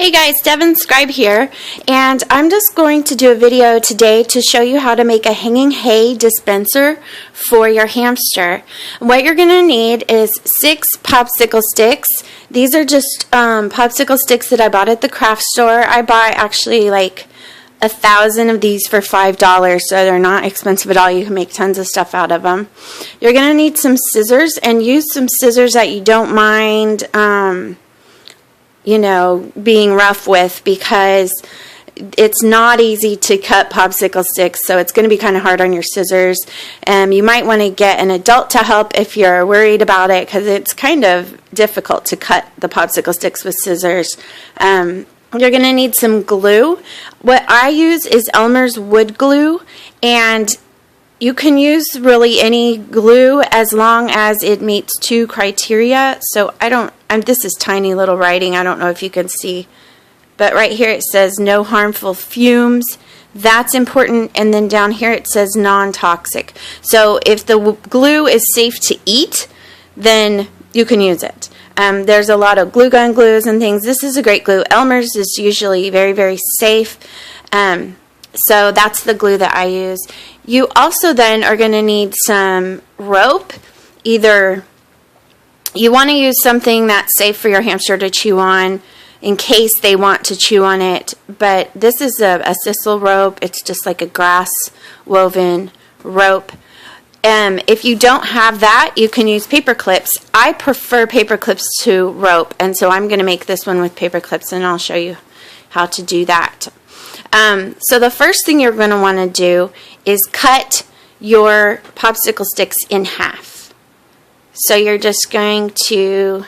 Hey guys, Devin Scribe here, and I'm just going to do a video today to show you how to make a hanging hay dispenser for your hamster. What you're going to need is 6 popsicle sticks. These are just popsicle sticks that I bought at the craft store. I bought actually like 1,000 of these for $5, so they're not expensive at all. You can make tons of stuff out of them. You're going to need some scissors, and use some scissors that you don't mind being rough with, because it's not easy to cut popsicle sticks, so it's going to be kind of hard on your scissors. You might want to get an adult to help if you're worried about it, because it's kind of difficult to cut the popsicle sticks with scissors. You're going to need some glue. What I use is Elmer's wood glue, and you can use really any glue as long as it meets 2 criteria. So this is tiny little writing. I don't know if you can see, but right here it says no harmful fumes. That's important. And then down here it says non-toxic. So if the glue is safe to eat, then you can use it. There's a lot of glue gun glues and things. This is a great glue. Elmer's is usually very, very safe. So that's the glue that I use. You also then are going to need some rope. Either you want to use something that's safe for your hamster to chew on in case they want to chew on it, but this is a sisal rope. It's just like a grass woven rope. If you don't have that, you can use paper clips. I prefer paper clips to rope, and so I'm going to make this one with paper clips, and I'll show you how to do that. So the first thing you're going to want to do is cut your popsicle sticks in half. So you're just going to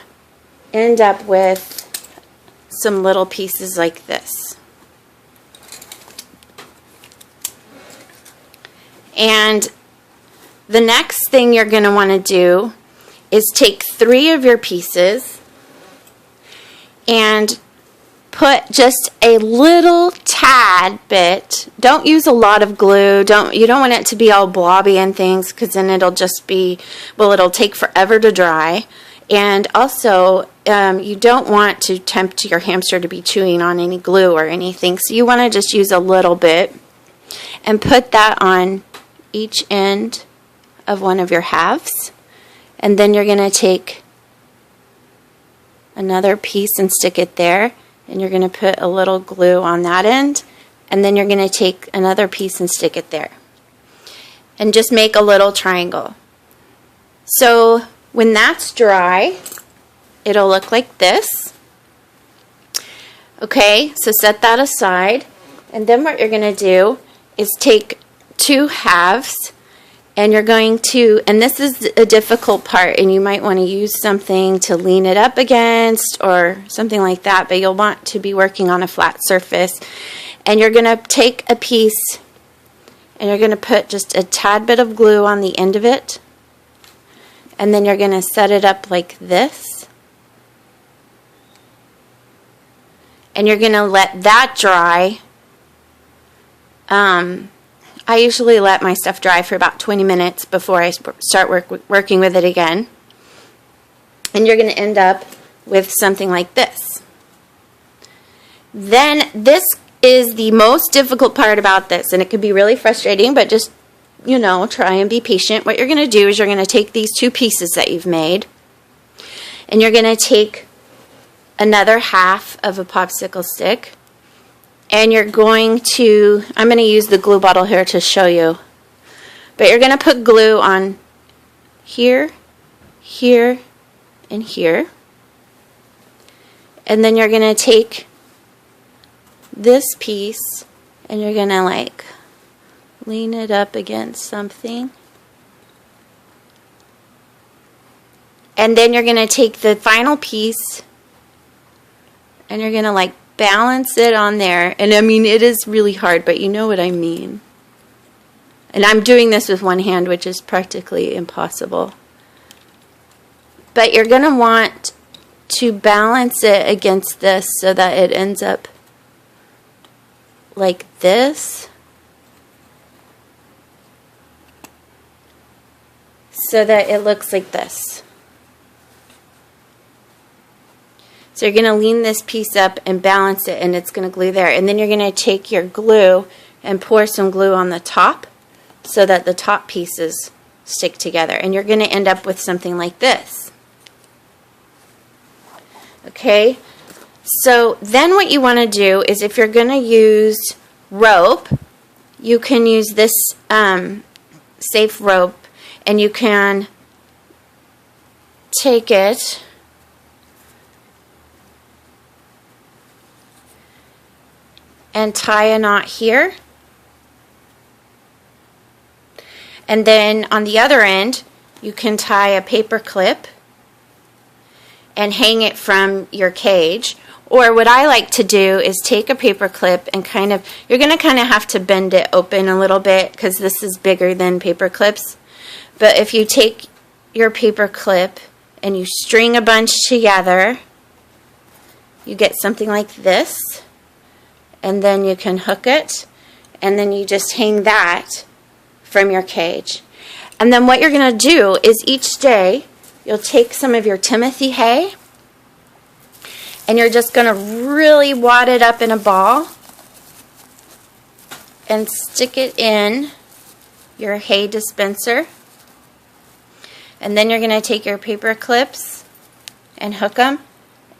end up with some little pieces like this. And the next thing you're going to want to do is take 3 of your pieces and put just a little tad bit. Don't use a lot of glue. You don't want it to be all blobby and things, because then it'll just be, it'll take forever to dry. And also, you don't want to tempt your hamster to be chewing on any glue or anything. So you want to just use a little bit and put that on each end of one of your halves. And then you're going to take another piece and stick it there. And you're going to put a little glue on that end, and then you're going to take another piece and stick it there. And just make a little triangle. So when that's dry, it'll look like this. Okay, so set that aside. And then what you're going to do is take 2 halves, and you're going to, and this is a difficult part, and you might want to use something to lean it up against or something like that, but you'll want to be working on a flat surface. And you're going to take a piece, and you're going to put just a tad bit of glue on the end of it, and then you're going to set it up like this. And you're going to let that dry. I usually let my stuff dry for about 20 minutes before I start working with it again. And you're going to end up with something like this. Then this is the most difficult part about this, and it can be really frustrating, but just, try and be patient. What you're going to do is you're going to take these 2 pieces that you've made, and you're going to take another half of a popsicle stick, and you're going to, I'm going to use the glue bottle here to show you, but you're going to put glue on here, here, and here. And then you're going to take this piece and you're going to lean it up against something. And then you're going to take the final piece and you're going to balance it on there. And I mean, it is really hard, but you know what I mean. And I'm doing this with one hand, which is practically impossible. But you're going to want to balance it against this so that it ends up like this. So that it looks like this. So you're going to lean this piece up and balance it, and it's going to glue there. And then you're going to take your glue and pour some glue on the top so that the top pieces stick together. And you're going to end up with something like this. Okay, so then what you want to do is, if you're going to use rope, you can use this safe rope, and you can take it and tie a knot here, and then on the other end you can tie a paper clip and hang it from your cage. Or what I like to do is take a paper clip and you're going to kind of have to bend it open a little bit because this is bigger than paper clips. But if you take your paper clip and you string a bunch together, you get something like this. And then you can hook it, and then you just hang that from your cage. And then what you're going to do is, each day you'll take some of your Timothy hay, and you're just going to really wad it up in a ball and stick it in your hay dispenser. And then you're going to take your paper clips and hook them,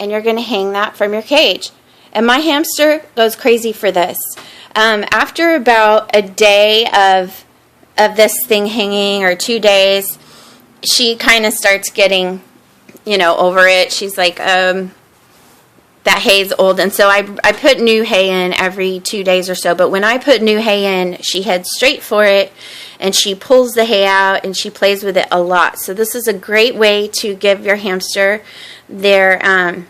and you're going to hang that from your cage. And my hamster goes crazy for this. After about a day of this thing hanging, or 2 days, she kind of starts getting, over it. She's like, that hay's old. And so I put new hay in every 2 days or so. But when I put new hay in, she heads straight for it, and she pulls the hay out, and she plays with it a lot. So this is a great way to give your hamster their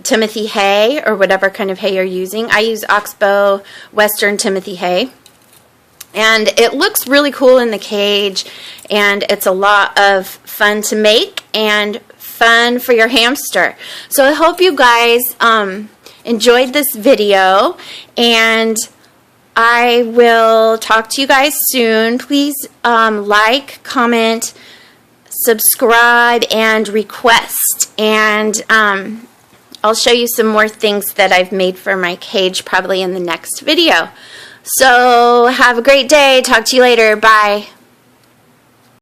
Timothy hay, or whatever kind of hay you're using. I use Oxbow Western Timothy hay, and it looks really cool in the cage, and it's a lot of fun to make and fun for your hamster. So I hope you guys enjoyed this video, and I will talk to you guys soon. Please like, comment, subscribe, and request, and I'll show you some more things that I've made for my cage probably in the next video. So have a great day. Talk to you later. Bye.